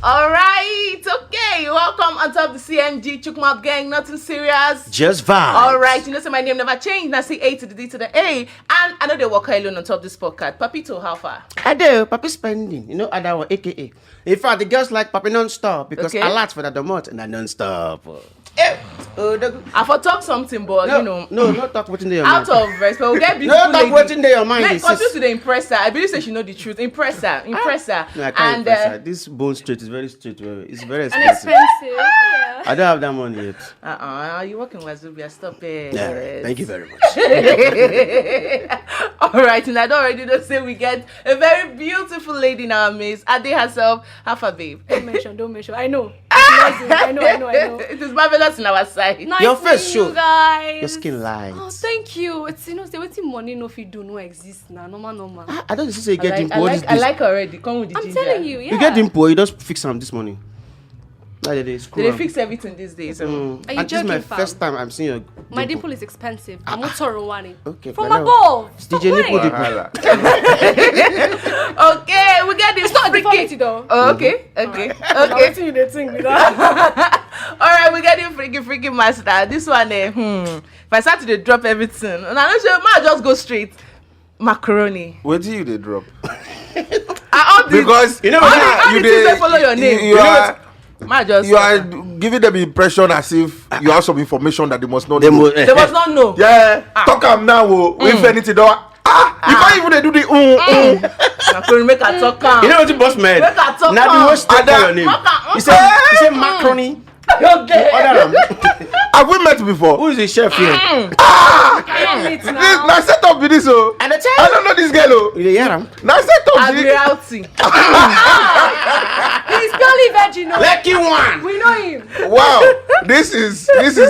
All right, okay. Welcome on top of the CMG ChookMouthGeng. Nothing serious. Just vibes. All right, you know, so my name never changed. Now say A to the D to the A, and I know they work alone on top of this podcast. Papito, how far? I do. Papi spending. You know, other one, AKA. In fact, the girls like Papi non-stop because Okay. I like for that the month and I non-stop. I for talk something, but you know. No, not talk what's in your mind. Out of respect, we'll get beautiful No, talk what's in your mind. Let's continue to the impress her. I believe say she know the truth. Impress her. No, I can't And impress her. This bone straight is very straight. It's very And expensive. yeah. I don't have that money yet. you working Wazubia? Stop it. Yeah, thank you very much. All right, and I don't already know say we get a very beautiful lady in our midst. Ade herself, half a babe. Don't mention. I know. I know. It is marvelous in our side. Nice Your face meeting you show. guys. Your skin light. Oh, thank you. It's say wetin money no fit do no exist now. Normal. I don't say you get dimple. I like already. Come with the I'm ginger. telling you, yeah. You get dimple, you just fix them this morning. They They fix everything these days. Are you and this is my joking, fam? first time I'm seeing your My dimple is expensive. I'm not sorry one. Okay, From well, above. It's DJ nipple dimple. Okay, we get this. It's not a deformity though. Oh, okay. Wetin you dey think with that? All right, we get the freaky master. This one, if I start to dey drop everything, and I know say, ma just go straight. Macaroni. Where do you they drop? All these, Because you know all what? the things they follow your name. You are giving them the impression as if you have some information that they must not They know. must- They must not know. Yeah, talk am now. If anything, don't. You can't even dey do the Macaroni make a talk am. You know what boss man? Make her talk Now am. the worst take Ada- your name. Talk He said macaroni. Okay. Order am. Have we met before? Who is the chef here? I don't need now. Now set up with this oh. And the I child. don't know this girl oh. You dey hear am? Now set up with this. Admiralty. He's purely virgin. No? Lucky one. We know him. Wow, this is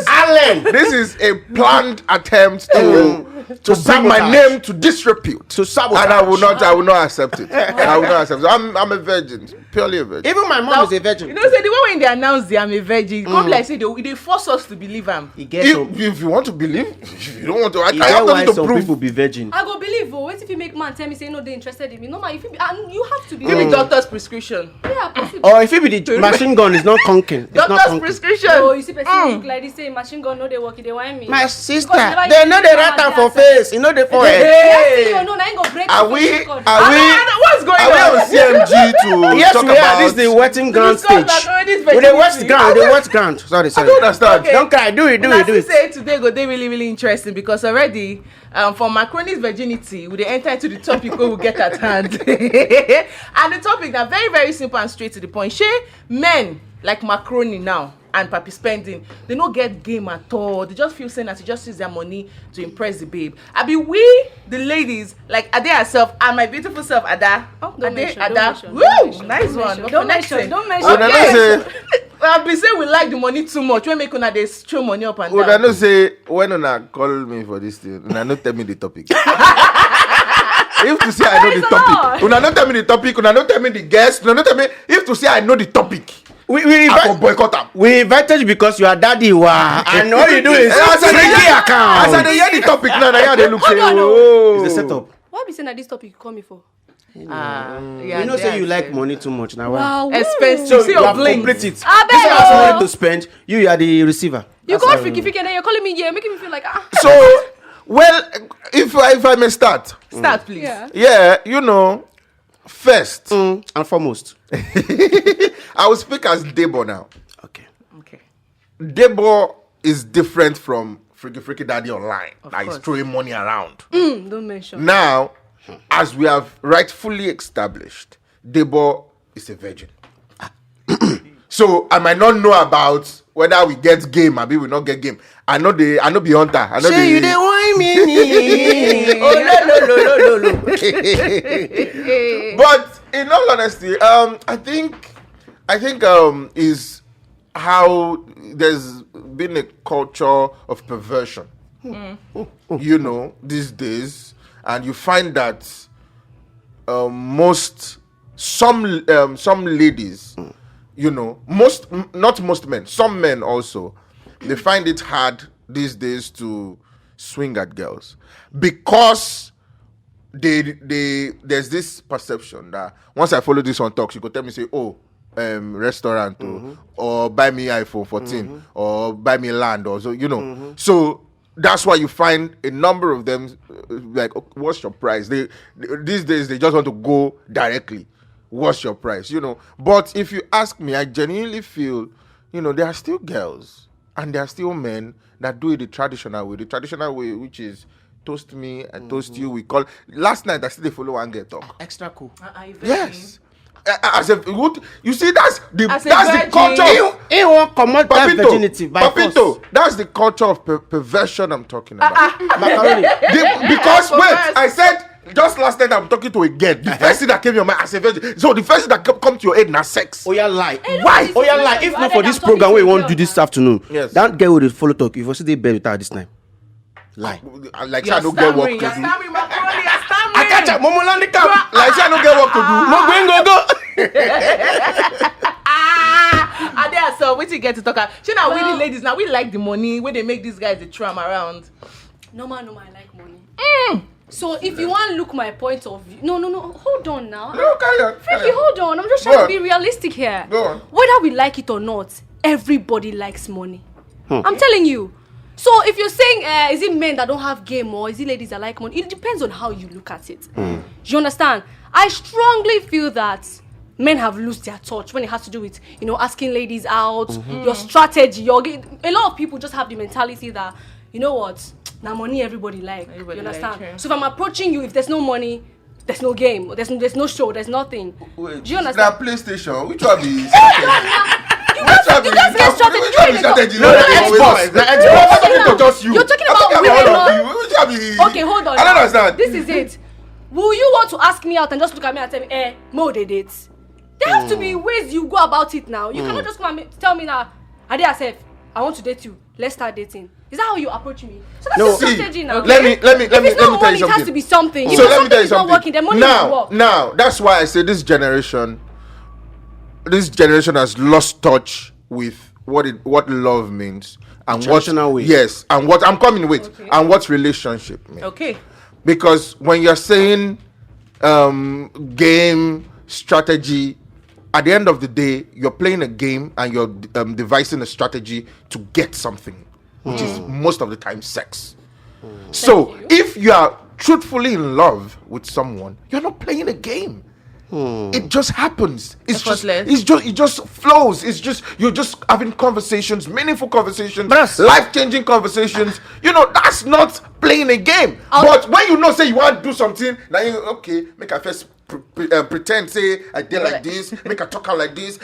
Allen. this is a planned attempt to bring my sabotage. name to disrepute. To sabotage. And I will not accept it. I will not accept it. I'm a virgin, purely a virgin. Even my mom is a virgin. You know, say the way when they announce they am a virgin, come like say they force us to believe am. He gets some. If you want to believe, if you don't want to, I He have get why nothing to some prove. people be virgin. I go believe. What if you make man tell me say no, they interested in me? No, man, if you you have to Give me believe. doctor's prescription. Yeah, possible. Or if it be the machine gun is not conking. It's not Doctor's conking. prescription. Oh, you see person look like this, say machine gun, no, they work, they want me. My sister, Because never they use know the they write am for face. You know the forehead. Yes, you know, now I ain't gonna break Are the we? face record. What's going Are we on? on CMG to Yes, talk we are. about? This is the wetting ground discuss stage. macaroni's With the wet virginity. ground, the wet ground. Sorry. I don't understand. Okay. Don't cry. Do it. I say today go they really interesting because already for Macaroni's virginity we dey enter into the topic we will get at hand. And the topic now very simple and straight to the point. Shey men like Macaroni now and Papi spending, they no get game at all. They just feel saying that they just use their money to impress the babe. I be we the ladies like Ade herself and my beautiful self Ada. Oh, Don't Ade, mention, Ada. don't mention, Woo, don't mention, nice don't one. mention, We're don't mention, connecting. don't mention. So then I say, I be say we like the money too much. We make una dey throw money up and would I down. not say when una call me for this thing, una not tell me the topic. If to say I know the Praise the topic, Lord. una not tell me the topic, una not tell me the guest, una not tell me. If to say I know the topic, We I go boycott am. we invited you because you are daddy wa, and all you do is As I dey freaky hear- account. as I dey hear the topic now, now they look say, Hold on, oh, It's the setup. Why be saying that this topic you call me for? Yeah, You know, say you like money too much now. Wow. expensive. So See you your have bling. complete it. I This beg has you. money to spend. You are the receiver. You That's call how- freaky and then you're calling me yeah, making me feel like So, well, if I may start, Start, please. yeah. yeah, you know, first, And foremost. I will speak as Debo now. Okay. Okay. Debo is different from Freaky Daddy Online that is course. throwing money around. Don't mention. Now, as we have rightfully established, Debo is a virgin. So I might not know about whether we get game or we not get game. I know be hunter. I know Say you dey whine me. Oh no. But in all honesty, I think is how there's been a culture of perversion. You know, these days, and you find that some ladies, you know, not most men, some men also, they find it hard these days to swing at girls because there's this perception that once I follow this on talks, you could tell me say, oh, restaurant or buy me iPhone 14 or buy me land or so, So that's why you find a number of them like, what's your price? These days they just want to go directly. What's your price? But if you ask me, I genuinely feel, there are still girls and there are still men that do it the traditional way, which is toast me and toast you. We call last night I still they follow one girl talk. Extra cool. Yes. As a you see, that's the virgin. culture. He won't command that virginity by Papito, force. that's the culture of perversion I'm talking about. Macaroni. Because wait, I said just last night I'm talking to a girl. The first thing that came to your mind as a virgin. So the first thing that come to your head now sex. Oh yeah, lie. Why? Oh yeah, lie. If not for this program we want to do this afternoon, Yes. that girl will follow talk. You will see the bed with her this time. Lie. Like I don't get work to do. You're stammering, Macaroni, you're stammering. I catch up. Momo land the cap. Like I don't get work to do. No go. And there, so what you get to talk about? Now we the ladies now we like the money when they make these guys the tram around. No man, I like money. So if you want to look my point of view, no, hold on now. No, carry on. Frankie, hold on. I'm just Go trying on. to be realistic here. Go on. Whether we like it or not, everybody likes money. I'm telling you. So if you're saying, is it men that don't have game or is it ladies that like money? It depends on how you look at it. Do you understand? I strongly feel that men have lost their touch when it has to do with, asking ladies out, your strategy. A lot of people just have the mentality that, you know what, now money everybody like. Everybody you understand? like, So if I'm approaching you, if there's no money, there's no game, there's no show, there's nothing. Wait, do you understand? that PlayStation, which one be? You guys get strategy. You're talking about women. Okay, hold on. I don't understand. This is it. Will you want to ask me out and just look at me and tell me, Mo they date? There have to be ways you go about it now. You cannot just come and tell me now, Ade Asef, I want to date you. Let's start dating. Is that how you approach me? So that's No, your see, strategy now. let me If tell it's not you money, it something. has to be something. So If let me something tell you is not working, then something. money will work. Now, that's why I say this generation has lost touch with what love means and Traditional way. Yes, and what I'm coming with and what relationship means. Okay. Because when you're saying game strategy, at the end of the day, you're playing a game and you're devising a strategy to get something, which is most of the time sex. So if you are truthfully in love with someone, you're not playing a game. It just happens. Effortless. It just flows. You're just having conversations, meaningful conversations, But life-changing conversations. That's not playing a game. But when say you want to do something, now make I first pretend say I did like this, make I talk out like this,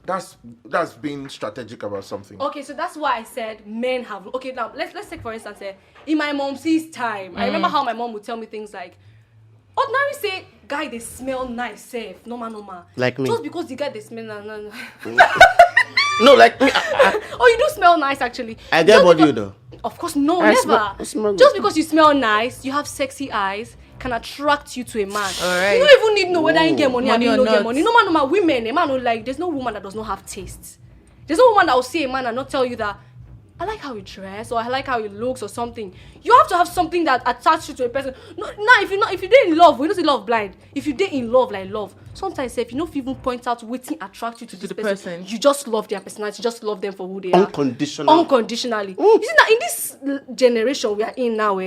that's being strategic about something. Okay, so that's why I said men have. Okay, now let's take for instance, in my mom's time, I remember how my mom would tell me things like, ordinary say, guy they smell nice, safe, normal. Like me. Just because the guy they smell no. No, like me. Oh, you do smell nice actually. I get Just body because- though. Of course, no, I never. smell Just good. because you smell nice, you have sexy eyes, can attract you to a man. Alright. You don't even need to know whether you get money or you or don't get not. money. No, women, a man will like. There's no woman that does not have taste. There's no woman that will see a man and not tell you that I like how you dress or I like how he looks or something. You have to have something that attaches you to a person. No, if you did in love, we don't say love blind. If you did in love like love, sometimes if you don't even point out what attract you to this the person, person. you just love their personality, you just love them for who they are. Unconditionally. You see now in this generation we are in now,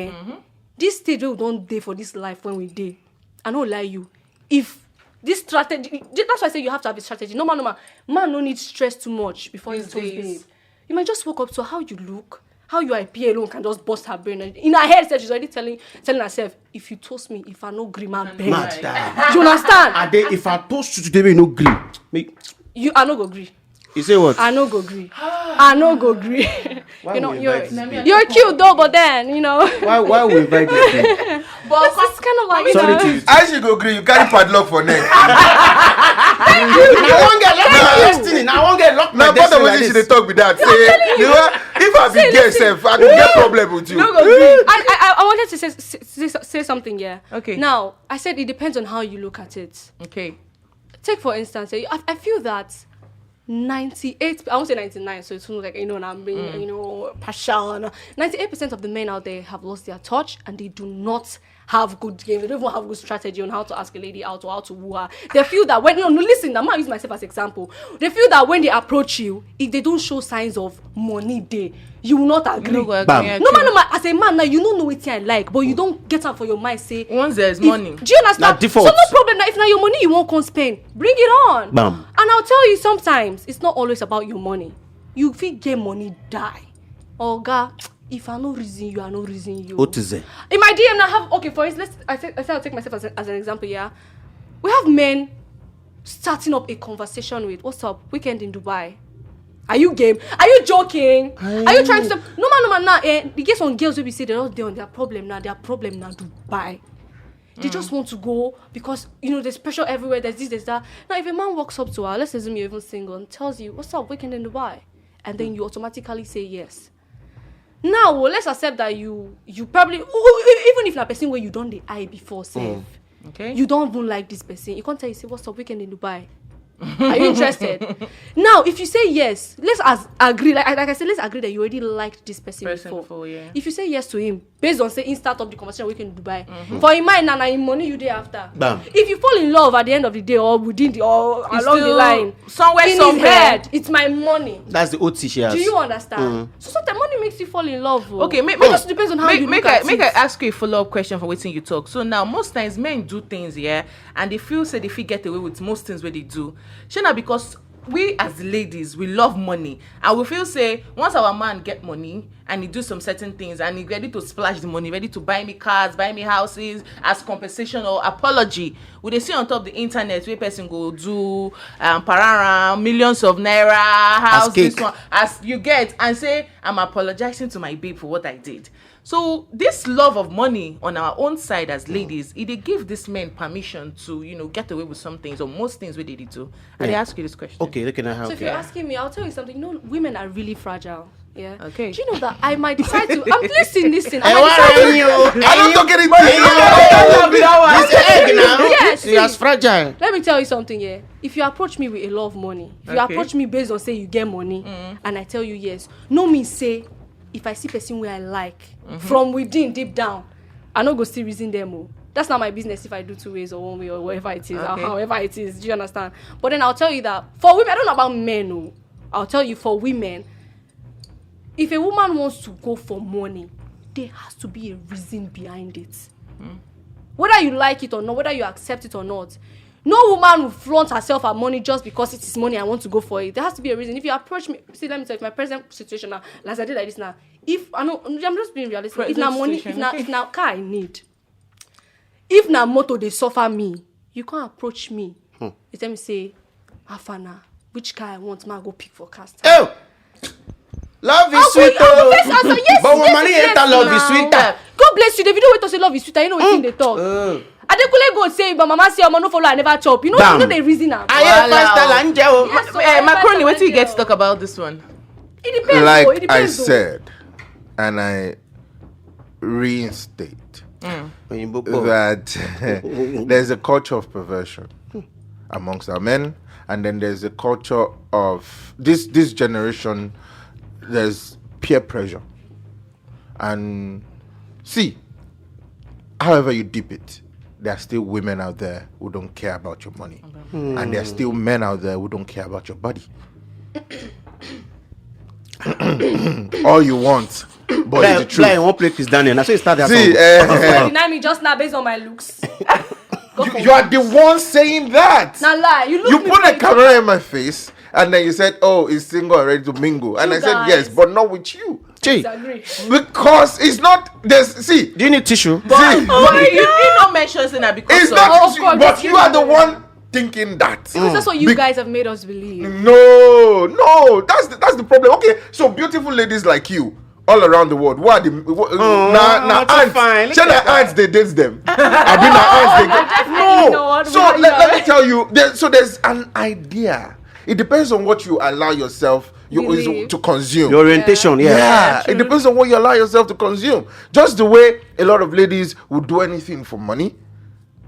this stage where we don't date for this life when we date. I don't lie you. If this strategy, that's why I say you have to have a strategy. No man no need stress too much before you toast babe. You might just walk up to how you look, how you appear alone can just bust her brain. In her head, she's already telling herself, if you toast me, if I no gree, man, beg. Mad. Do you understand? If I toast you today, we no green. I no go gree. You say what? I no go gree. I no go gree. Why You know, we you're invite cute though, but then Why we invite you? But it's kind of like Sorry to I should go green. You carry padlock for neck. I won't get locked destiny. I won't get locked. Now, but the way she dey talk with that, say, if I be gay self, I could get problem with you. I wanted to say something, yeah. Okay. Now, I said it depends on how you look at it. Okay. Take for instance, I feel that 98, I won't say 99, so it's like, and I'm being, partial. 98% of the men out there have lost their touch, and they do not have good game. They don't even have good strategy on how to ask a lady out or how to woo her. They feel that when, listen, I'm not using myself as example. They feel that when they approach you, if they don't show signs of money there, you will not agree. No man, as a man now, you don't know what I like, but you don't get up for your mind, say, once there's money. Do you understand? So no problem. Now, if now your money you won't come spend, bring it on. Bam. And I'll tell you, sometimes it's not always about your money. You feel get money, die. Oh God, if I no reason you, I no reason you. What is it? In my DM now have, okay, for instance, I said I'll take myself as an example, yeah. We have men starting up a conversation with, what's up, weekend in Dubai. Are you game? Are you joking? Are you trying to... No man, now. You get some girls who be say they're not there on their problem now Dubai. They just want to go because, there's pressure everywhere, there's this, there's that. Now, if a man walks up to her, let's assume you're even single, and tells you, what's up, weekend in Dubai? And then you automatically say yes. Now, let's accept that you probably... Even if that person where you done the eye before, say, okay, you don't even like this person. You can't tell you, say, what's up, weekend in Dubai? Are you interested? Now, if you say yes, let's agree. Like I said, let's agree that you already liked this person before. Yeah. If you say yes to him, based on saying start up the conversation we can Dubai, for in mind and in money you day after. Bam. If you fall in love at the end of the day or within the or It's along the line, somewhere, in his head, it's my money. That's the OT she has. Do you understand? So sometimes money makes you fall in love. Okay, it just depends on how you look at it. Make I ask you a follow-up question for waiting you talk. So now, most times men do things, and they feel they get away with most things where they do. Shana, because we as ladies, we love money, and we feel once our man get money and he do some certain things and he ready to splash the money, ready to buy me cars, buy me houses as compensation or apology, we they see on top of the internet where person go do parara millions of naira house this one as you get and say I'm apologizing to my babe for what I did. So this love of money on our own side as ladies, they give this men permission to, get away with some things or most things we did it too. And they ask you this question. Okay, look at how. So if you're asking me, I'll tell you something. Women are really fragile. Yeah. Okay. Do you know that I might decide to? Listen. I don't talk anything. Yes. You're fragile. Let me tell you something. Yeah. If you approach me with a lot of money, if you approach me based on say you get money, and I tell you yes, no mean say. If I see person where I like, from within, deep down, I not go still reason them. That's not my business if I do two ways or one way or whatever it is, or however it is. Do you understand? But then I'll tell you that for women, I don't know about men. I'll tell you for women, if a woman wants to go for money, there has to be a reason behind it. Whether you like it or not, whether you accept it or not. No woman will flaunt herself her money just because it is money. I want to go for it. There has to be a reason. If you approach me, see, let me tell you, my present situation now, as I did like this now. If I know, I'm just being realistic. If now money, if now car I need, if now motor they suffer me, you can't approach me. You tell me say, Afana, which car I want, man, go pick for cast. Oh, love is sweet, yes, but when money enter, love is sweeter. God bless you. The video wait to say love is sweeter. You know what they talk. Adekule go say, but mama say, no follow, I never chop. You know the reason now. Macaroni, what do you get to talk about this one? It depends. Like I said, and I reinstate that there's a culture of perversion amongst our men, and then there's a culture of this generation. There's peer pressure, and see, however you dip it. There are still women out there who don't care about your money. And there are still men out there who don't care about your body. All you want, but it's the truth. Fly won't play Chris Daniel. That's why you start that song. Deny me just now based on my looks. You are the one saying that. Now lie. You put a camera in my face and then you said, oh, he's single and ready to mingle. And I said, yes, but not with you. Because it's not do you need tissue? But you not mention that because it's not tissue, but you are the one thinking that. Because that's what you guys have made us believe. No, that's the problem. Okay, so beautiful ladies like you all around the world. What are the aunts? Aunts they date them. I mean aunts they no. So let me tell you. There's an idea. It depends on what you allow yourself to consume. Your orientation, yeah. It depends on what you allow yourself to consume. Just the way a lot of ladies will do anything for money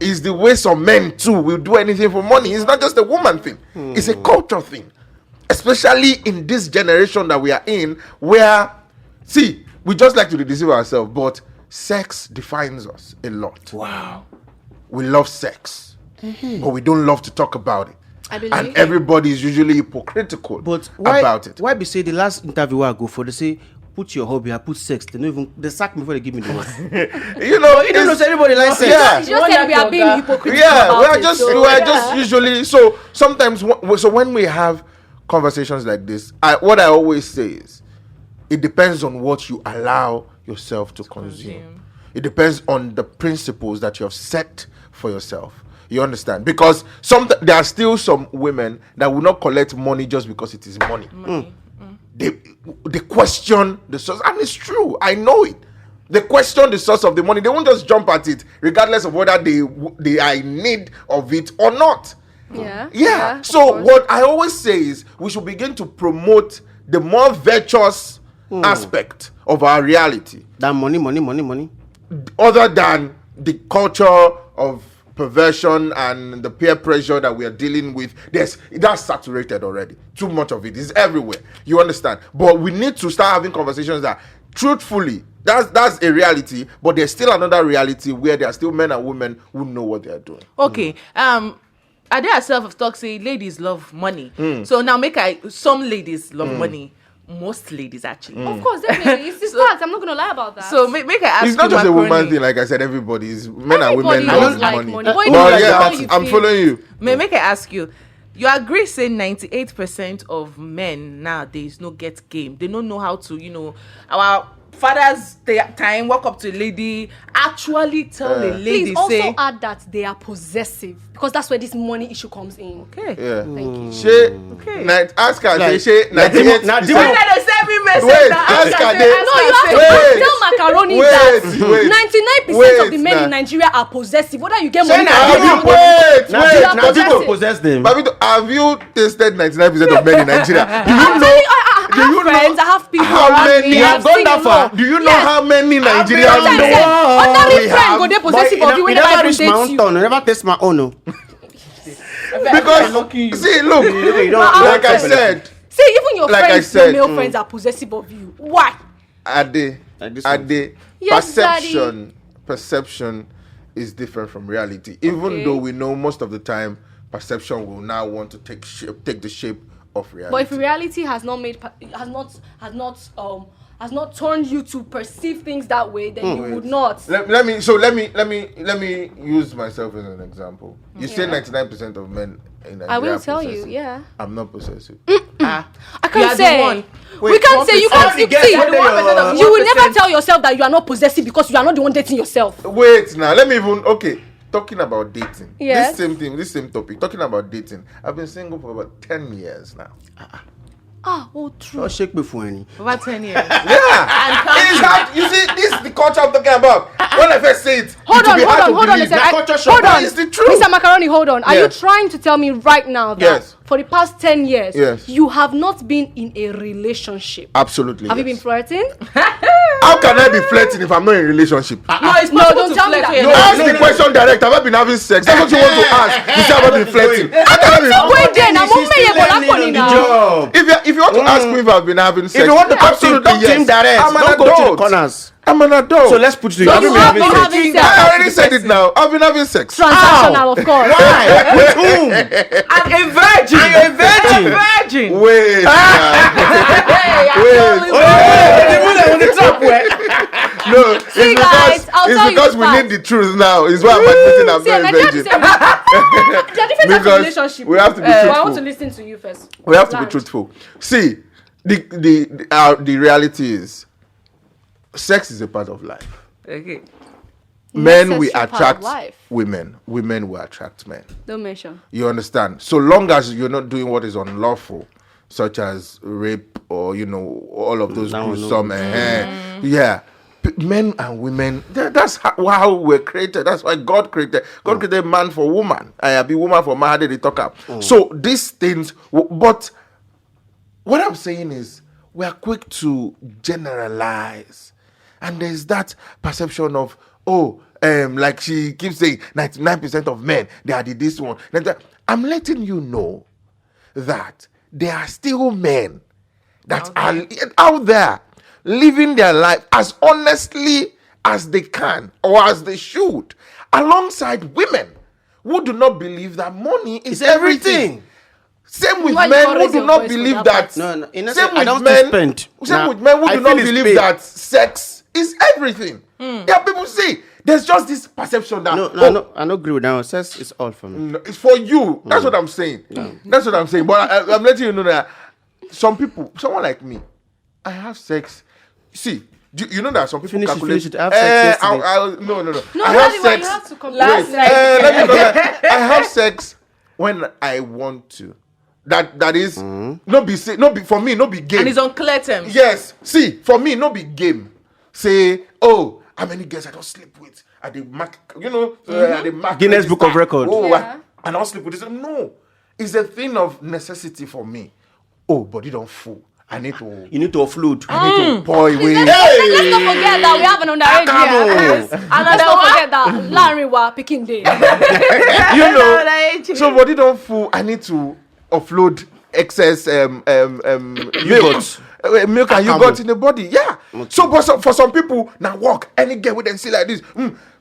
is the way some men too will do anything for money. It's not just a woman thing. It's a culture thing. especially in this generation that we are in, where, see, we just like to deceive ourselves, but sex defines us a lot. Wow. We love sex, but we don't love to talk about it. I believe. And everybody is usually hypocritical But why, about it. Why be say the last interview I go for, they say, put your hobby, I put sex. They sack me before they give me the word. You know, You don't know, so everybody likes sex. Yeah. It's just that we are being hypocritical. Yeah, about we are it, just so, we are yeah. just usually, so sometimes so when we have conversations like this, what I always say is, it depends on what you allow yourself to consume. It depends on the principles that you have set for yourself. You understand? Because there are still some women that will not collect money just because it is money. They question the source, and it's true. I know it. They question the source of the money. They won't just jump at it, regardless of whether they are in need of it or not. Yeah. So what I always say is, we should begin to promote the more virtuous aspect of our reality, That money. other than the culture of perversion and the peer pressure that we are dealing with. That's saturated already. Too much of it is everywhere. You understand? But we need to start having conversations that, truthfully, that's a reality, but there's still another reality where there are still men and women who know what they are doing. Okay. Ade herself of talk say ladies love money. So now some ladies love money. Most ladies actually. Of course, definitely. It's facts. I'm not gonna lie about that. So make I ask It's not you, just a woman Macaroni. thing, like I said. Everybody is men and women Everybody love does like money. money. But it Well, depends yeah, on how you I'm feel. following you. Make I ask you. You agree saying 98% of men nowadays no get game. They don't know how to, our fathers time walk up to a lady, actually tell a lady, Please also say, add that they are possessive, because that's where this money issue comes in. okay. Yeah. Thank you. Ask her. Like, Say 98. now, Why did they send me message? Wait, now? ask her, Say, they- ask No, her, you have say, to Wait. tell Macaroni Wait, that 99% of the men now. in Nigeria are possessive. Whether you get Say money now, or have you not. Wait. Now, Now, possessive. people possess them. Babito, have you tasted 99% of men in Nigeria? Do you I'm know? telling you, I have friends, I have people how around many me. have I've gone seen that a far? lot. Do you know Yes. how many Nigerians Sometimes know? say, ordinary We friend have- go dey possessive of you He whenever never I reach my date own you. turn. I never taste my own. No. Because see, look, You don't- like I said, See, even your Like I friends, said, your male friends are possessive of you. Why? Ade, Like this one. Yes, perception is different from reality. Even Okay. though we know most of the time, perception will now want to take the shape of reality. But if reality has not turned you to perceive things that way, then you would not. Let me use myself as an example. You say 99% of men in Nigeria I will are tell you, possessive. yeah. I'm not possessive. I You can't are the say. one. We can't say you can't see. guess what they are. You will never tell yourself that you are not possessive because you are not the one dating yourself. Wait now, let me even talking about dating. Yes. This same topic. Talking about dating. I've been single for about 10 years now. True. Don't shake me for any. Over 10 years. Yeah. It's hard. You see, this is the culture I'm talking about. When I first say it, Hold it will on be hard to a believe. second. culture shock. Hold on. It's the truth. Mr. Macaroni, hold on. Are Yeah. you trying to tell me right now that Yes. for the past 10 years, Yes. you have not been in a relationship? Absolutely. Have you yes. been flirting? How can I be flirting if I'm not in a relationship? No, it's No, possible don't to tell me flirt that. when No, you're not- ask the question direct. Have I been having sex? That's what you want to ask. You say, have I been flirting? How can I be? Wait, then I'm on me now. If you want to ask me if I've been having sex, If you want to talk to him, absolutely talk to him yes. direct. I'm an Don't go to the adult. corners. I'm an adult. So let's put it to you. So Have you you been have having been sex? having I sex. already said it now. I've been having sex. Transactional, of course. Why? With whom? I'm a virgin. You're a virgin. A virgin. Wait. Hey, I'm Wait. totally On the top where? No, See, guys, I'll tell you because the we fact. need the truth now. It's why I'm admitting I'm See, very Nigeria virgin. there are different types of Because relationship. we have to be But I want truthful. to listen to you first. We have to be Land. truthful. See, the reality is, sex is a part of life. Okay. Men will Necessary part of attract life. women. Women will attract men. Don't mention. You understand? So long as you're not doing what is unlawful, such as rape or all of those That one, gruesome, yeah. Men and women, that's how we're created. That's why God created man for woman. I be woman for man. How did they talk up? So these things, but what I'm saying is, we are quick to generalize, and there's that perception of like she keeps saying, 99% of men they are this one. I'm letting you know that there are still men that are out there living their life as honestly as they can or as they should, alongside women who do not believe that money is everything. Same with men who do not believe that. No. Same I don't spend. Same with men who do not believe that sex is everything. Yeah, people say there's just this perception that I don't agree with that one. Sex is all for me. no, it's for you. That's what I'm saying. That's what I'm saying. But I'm letting you know that some people, someone like me, I have sex. See, you know that some people Finish it. I have sex yesterday. No. No, I have have sex. you have to come Last back. night. Let me go back. I have sex when I want to. That is not be for me, not be game. And it's on clear terms. Yes. See, for me, not be game. Say, oh, how many girls I don't sleep with? At the mark, at the mark Guinness Book of Record. Oh, Yeah. I don't sleep with this. No, it's a thing of necessity for me. Oh, body don't full. I need to. You need to offload. I need to pour away. Let's not forget that we have an underage here. And let's not forget that Larry wa picking day. So body don't full. I need to offload excess milk. Milk and yogurt in the body, yeah. Okay. So, but for some people, now walk any girl with them see like this.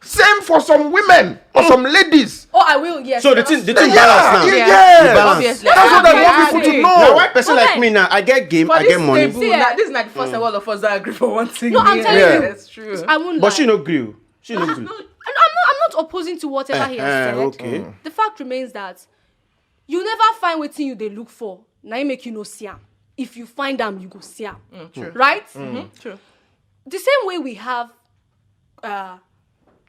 Same for some women or some ladies. Oh, I will. Yes. So the thing balance now. Yeah. Balance. Obviously. That's what I want people to know. Now, one person like me now, I get game, For I this get money. table, this is not the first time all of us don't agree for one thing. No, I'm telling you. That's true. I won't lie. But she no agree. She no agree. I'm not opposing to whatever he has said. Okay. The fact remains that you never find what thing you they look for. Now you make you no see am. If you find them, you go see them. True. Right? True. The same way we have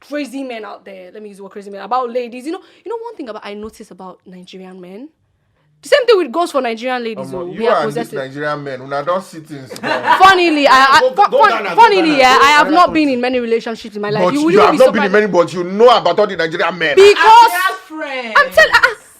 crazy men out there. Let me use the word crazy men. About ladies. You know one thing I notice about Nigerian men? The same thing with goes for Nigerian ladies. You are this Nigerian men. When I don't see things. Funnily, I have not been in many relationships in my life. But you wouldn't have be not been in surprised. many, but you know about all the Nigerian men. Because Friend. I'm telling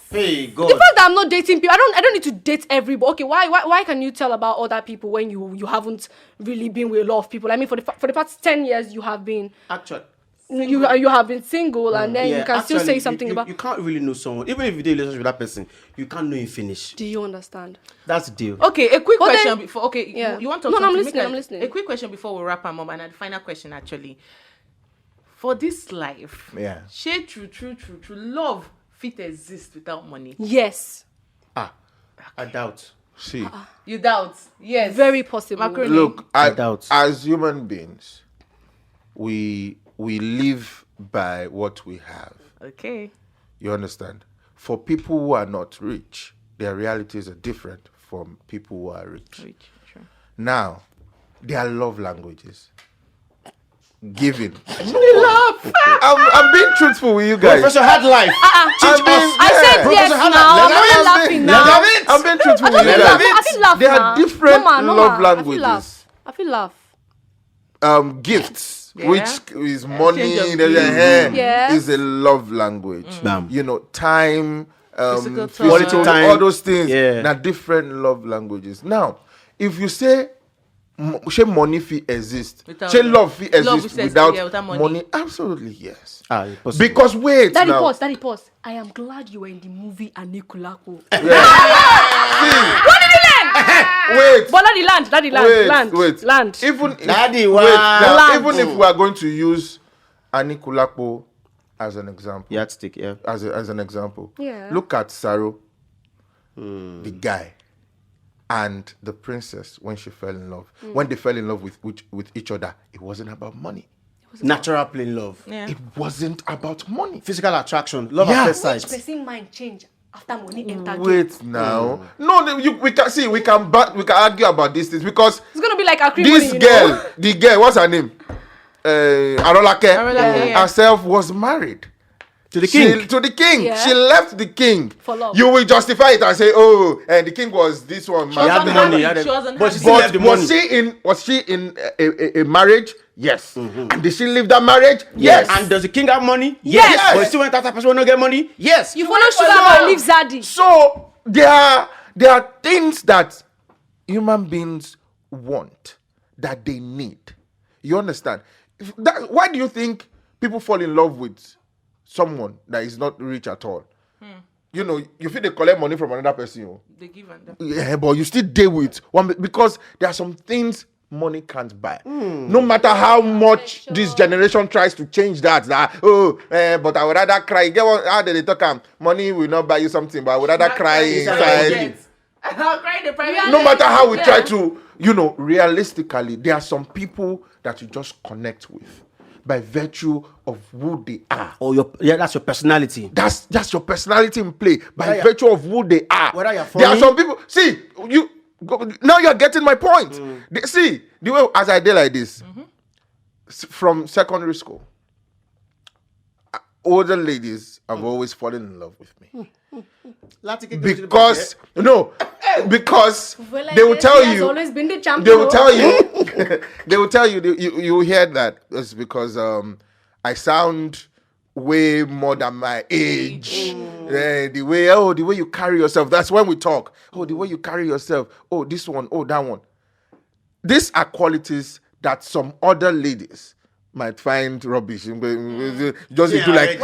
Hey, God. the fact that I'm not dating people, I don't need to date everybody. Okay, why can you tell about other people when you haven't really been with a lot of people? I mean, for the past 10 years you have been Actually. you have been single, and then you can still say something you, about. You can't really know someone, even if you do a relationship with that person. You can't know him finish. Do you understand? That's the deal. Okay, a quick But question then- before. Okay, Yeah. you want to? No, talk I'm to listening, Mika? I'm listening. A quick question before we wrap up, Mom, and the final question actually. For this life, Yeah. shey true, love fit exist without money. Yes, I doubt. See, You doubt? Yes. very possible. Macaroni. look, I doubt. as human beings, we live by what we have. Okay. You understand? For people who are not rich, their realities are different from people who are rich. Sure. Now, their love languages. Giving. I'm being truthful with you guys. Professor had life. Teach I'm being- us. I said Yeah. yes Professor now. Hannah, I'm not laughing now. I'm being truthful I with don't you feel laugh. guys. I feel laugh There are now. different Normal. love languages. I feel laugh. Gifts, Yeah. which is money, Exchange of there's a gifts. hair, Yes. is a love language. Bam. You know, time, Physical physical, time. all those things. Yeah. Now, different love languages. Now, if you say, shey money fit exist, Without shey love. love fit Love exist exists, without, yeah, without money. money, absolutely yes. Possible. Because wait Daddy now. pause. I am glad you were in the movie Anikulaku. Wait. But daddy land. Even Daddy, wait, wow. now, Land. even if we are going to use Anikulapo as an example, Yardstick, yeah. as an example, Yeah. look at Saro, the guy, and the princess when she fell in love. When they fell in love with each other, it wasn't about money. Natural plain love. Yeah. It wasn't about money. Physical attraction. Love Yeah. at first Which sight. person mind change after money enter? Wait now. No, we can argue about these things because It's gonna be like a this girl, the girl, what's her name? Arolake, yeah. herself was married To the king. to the king. Yeah. She left the king. For love. You will justify it and say, oh, and the king was this one. She He had the wasn't money. happy. He had She wasn't but she happy. still left But the money. was she in a marriage? Yes. And did she leave that marriage? Yes. And does the king have money? Yes. But he still went after person who don't get money? Yes. You follow sugar and leave Zaddy. So there are things that human beings want that they need. You understand? Why do you think people fall in love with someone that is not rich at all? you know, you feel they collect money from another person. They give and that. Yeah, but you still deal with one because there are some things money can't buy. No matter how much this generation tries to change that but I would rather cry. Get what? How did they talk? Money will not buy you something, but I would rather cry inside. I'll cry in the private. No matter how we try to, you know, realistically, there are some people that you just connect with by virtue of who they are. Or that's your personality. That's your personality in play by virtue of who they are. Whether you're there are funny. some people. See, now you're getting my point. See, the way as I did like this from secondary school, older ladies have always fallen in love with me. Because they will tell you. Always been the champion. They will tell you. They will tell you. You will hear that. It's because I sound way more than my age. The way you carry yourself. That's when we talk. Oh, the way you carry yourself. Oh, this one. Oh, that one. These are qualities that some other ladies might find rubbish. Just they do like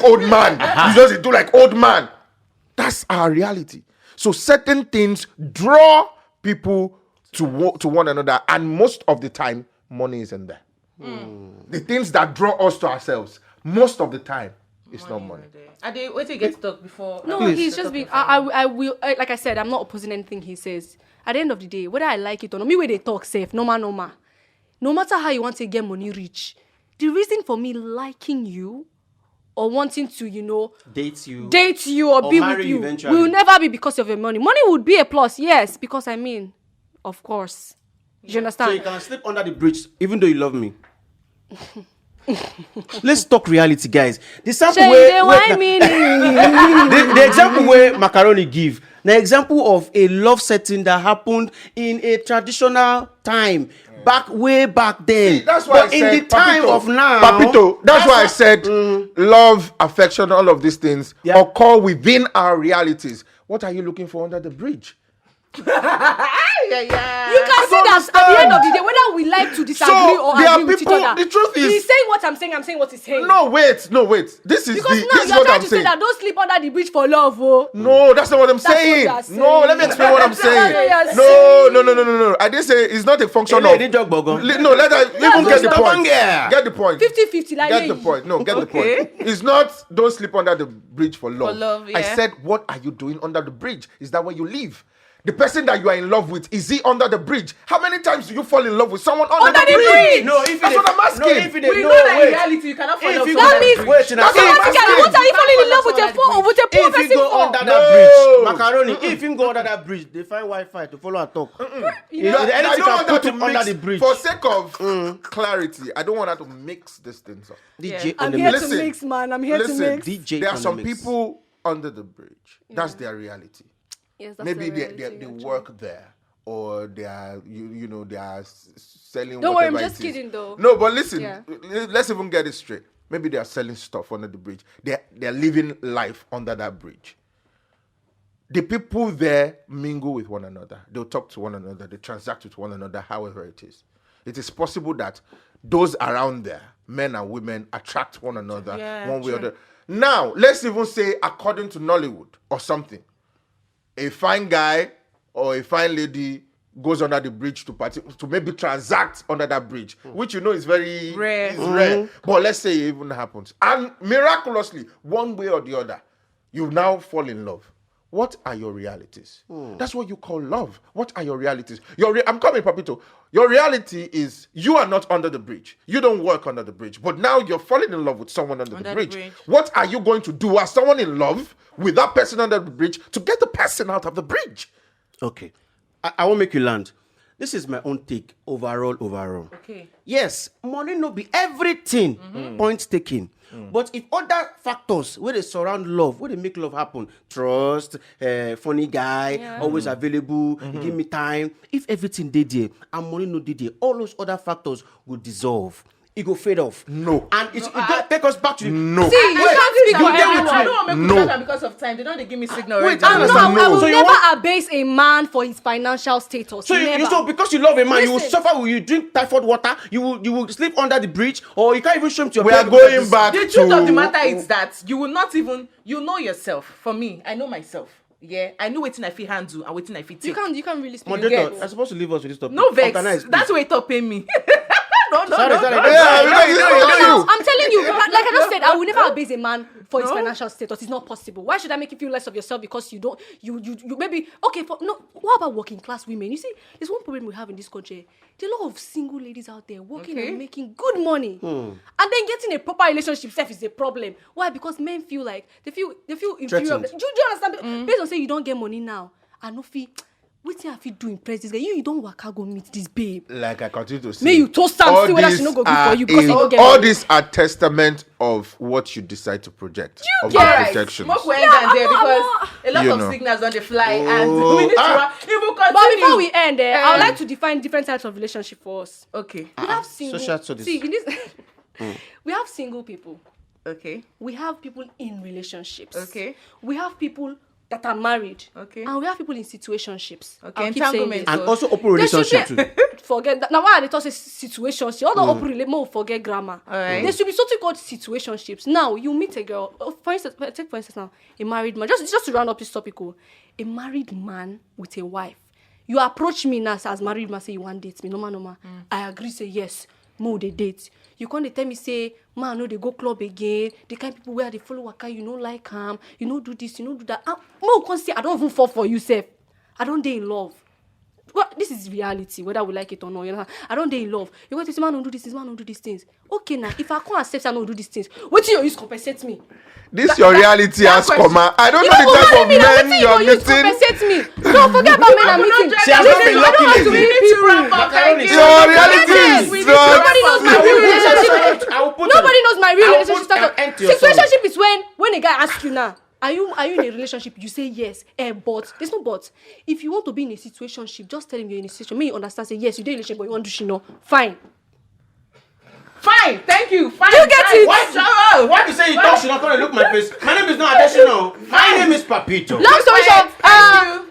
old man. You just they do like old man. That's our reality. So certain things draw people to one another, and most of the time, money isn't there. The things that draw us to ourselves, most of the time, it's not money. Are they wait till you get to talk before? No, he's just being. I will. Like I said, I'm not opposing anything he says. At the end of the day, whether I like it or not, me where they talk safe, no matter how you want to get money rich, the reason for me liking you or wanting to, you know, date you or be marry with you eventually will never be because of your money. Money would be a plus, yes, because I mean, of course. Do you understand? So you can sleep under the bridge even though you love me. Let's talk reality, guys. The sample the example where Macaroni give, the example of a love setting that happened in a traditional time. Way back then. See, that's why but in the time of now, Papito, that's why I said love, affection, all of these things occur within our realities. What are you looking for under the bridge? You can see that at the end of the day, whether we like to disagree or agree with each other. The truth is, he's saying what I'm saying. I'm saying what he's saying. No, wait. This is because this now is you're what trying I'm to saying. say that don't sleep under the bridge for love, oh. No, that's not what I'm saying. No, let me explain what I'm saying. No. I didn't say it's not a function of. No, let her even get the point. Get the point. 50-50. Like get the point. No, get the point. It's not don't sleep under the bridge for love. For love, yeah. I said, what are you doing under the bridge? Is that where you live? The person that you are in love with, is he under the bridge? How many times do you fall in love with someone under the bridge? No, that's what I'm asking. We know that in reality you cannot fall in love with That means automatically, what are you falling in love with a poor person if you go for? under that bridge, Macaroni, if you go under that bridge, they find Wi-Fi to follow and talk. Anything can put him under the bridge. For sake of clarity, I don't want her to mix these things up. DJ I'm here to mix, man. I'm here to mix. DJ there are some people under the bridge. That's their reality. Yes, that's maybe the they reality, work there, or they are you know they are selling. Don't worry, I'm whatever just it is. kidding though. No, but listen, Yeah. let's even get it straight. Maybe they are selling stuff under the bridge. They're living life under that bridge. The people there mingle with one another. They'll talk to one another. They transact with one another. However it is, it is possible that those around there, men and women, attract one another one way or the other. Now, let's even say according to Nollywood or something. A fine guy or a fine lady goes under the bridge to maybe transact under that bridge, which you know is very rare. Rare. But let's say it even happens. And miraculously, one way or the other, you now fall in love. What are your realities? That's what you call love. What are your realities? I'm coming, Papito. Your reality is you are not under the bridge. You don't work under the bridge. But now you're falling in love with someone under the bridge. What are you going to do as someone in love with that person under the bridge to get the person out of the bridge? Okay. I won't make you land. This is my own take overall. Okay. Yes, money no be everything. Point taken. But if other factors where they surround love, where they make love happen, trust, funny guy, always available, you give me time. If everything did there and money no did there, all those other factors will dissolve. it go fade off. No. And it go take us back to the... No. See, you can't speak for everyone. I don't want to make No. no. Because of time. They don't give me signal. Wait, already. I will So you never want- abase a man for his financial status. So never. so because you love a man, you will Listen. suffer. Will you drink typhoid water? You will sleep under the bridge, or you can't even swim to your We bed are because going this- back The to... truth of the matter is that you will not even you know yourself. For me, I know myself. Yeah, I know wetin I fit handle and wetin I fit take. You can't really speak. Moderator, get- I'm supposed to leave us with this topic. No vex. Organize, That's please. why it pay me. No. Sorry. Yeah, because you know. I'm telling you, like I just said, I will never abase a man for his financial status. It's not possible. Why should I make you feel less of yourself because you don't, you maybe, okay, what about working class women? You see, there's one problem we have in this country. There are a lot of single ladies out there working and making good money. And then getting a proper relationship self is a problem. Why? Because men feel like, they feel inferior. Threatened. Do you understand? Based on saying you don't get money now, I no feel, what I feel do impress this guy? You don't work out go meet this babe. Like I continue to say, May you toast am, see whether she no go good for you because you don't get all money. these are testament of what you decide to project. Of get your right. projections. Smoke will end and there I'm because not- a lot You of know. signals on the fly and we need to even continue. But before we end, I would like to define different types of relationship for us. Okay. We have single. social studies. See, in this, we have single people. Okay. We have people in relationships. Okay. We have people that are married. Okay. And we have people in situationships. Okay, I'll keep saying entanglement. this. And also open There should relationship be- too. Forget that. Now, why are they talking situationship? All the open relationship, forget grammar. Alright. There should be something called situationships. Now, you meet a girl. For instance, now, a married man. Just to round up this topic, a married man with a wife. You approach me now as married man, say you want date me. No. I agree, say yes. More they date. You can't tell me say, man, no, they go club again. The kind of people where they follow waka, you know, like you know, do this, you know, do that. More can say I don't even fall for you, Seth. I don't dare in love. Well, this is reality, whether we like it or not. You know, I don't dare in love. You go to say, man, don't do this, man, don't do these things. Okay, now if I can't accept, I don't do these things. What you use compensate me? This your reality that has question- comma. I don't You know the type of mean, men you are use meeting. compensate me. No, forget about men I'm meeting. She has not been I don't lucky have to lately. meet people. Macaroni. Your reality Yes, is nobody knows my real relationship. I will put Nobody knows my real I will relationship put an status. end to your Situationship is when a guy asks you now, are you in a relationship? You say yes, but there's no but. If you want to be in a situationship, just tell him you're in a situation. May you understand? Say yes, you're in a relationship, but you want to know. Fine. Fine, thank you. Fine. You get fine. it? Why you say you talk? She not gonna look my face. My name is not additional. My name is Papito. Long story short,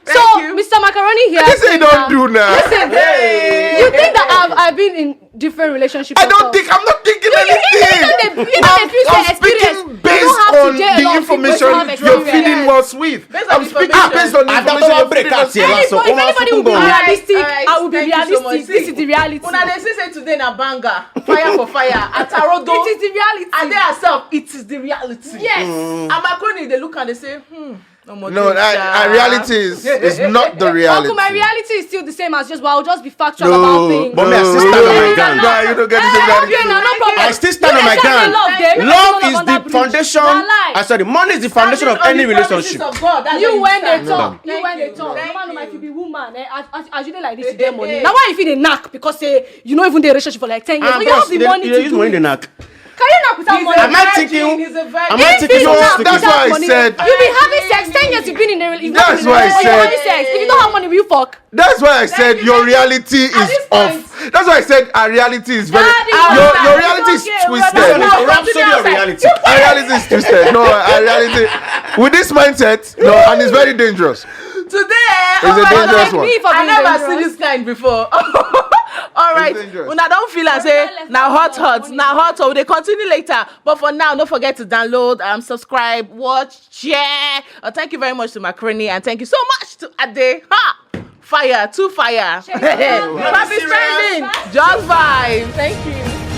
Thank you. Mr. Macaroni here. This ain't don't do now. Listen, you think that I've been in different relationships? I don't think I'm not thinking anything. I'm speaking based on the information you're feeding us with. Based on I'm speaking information. based on the I don't information know you're break feeding out us here. with. So, If anybody will be Alright, realistic, alright, I will be thank you so much. realistic. This is the reality. Una dey say today na banger, fire for fire, atarodo. It is the reality. And they herself, it is the reality. Yes. And Macaroni, they look and they say, No, our reality is not the reality. Uncle, my reality is still the same as just, but I'll just be factual No, about things. But me, I still stand on my gun. No, you don't get the same reality. No problem. I still stand on my You dey say gun. love them, you Love dey is love the under bridge. foundation. Na lie. I sorry, money is the foundation of any relationship. You when they talk, Thank you. no Thank man you. might be woman. As you dey like this, you get money. Now why you feel the knack because say you know even the relationship for like 10 years, so you have the money to use do money in the it. knack. Can you knock without money? Am I thinking? Am I If thinking? you you knock want to that's without why I money, said- you be having sex 10 years. You've been in a relationship. That's why I said- having sex. If you don't have money, will you fuck? That's why I said you, your thank you. reality At is this off. point- That's why I said our reality is very. Daddy, Your Daddy, reality is it's okay, twisted. we're It's not- a rhapsody of reality. Our reality is twisted. No, our reality. With this mindset, no, and it's very dangerous. Today, It's a dangerous Thank one. me for I being never dangerous. see this kind before. All right, dangerous. una don't feel as say now hot, now hot. So they continue later. But for now, don't forget to download, subscribe, watch, share. Thank you very much to Macaroni, and thank you so much to Ade. Fire, to fire. Check it out. Happy spending, just vibe. Thank you.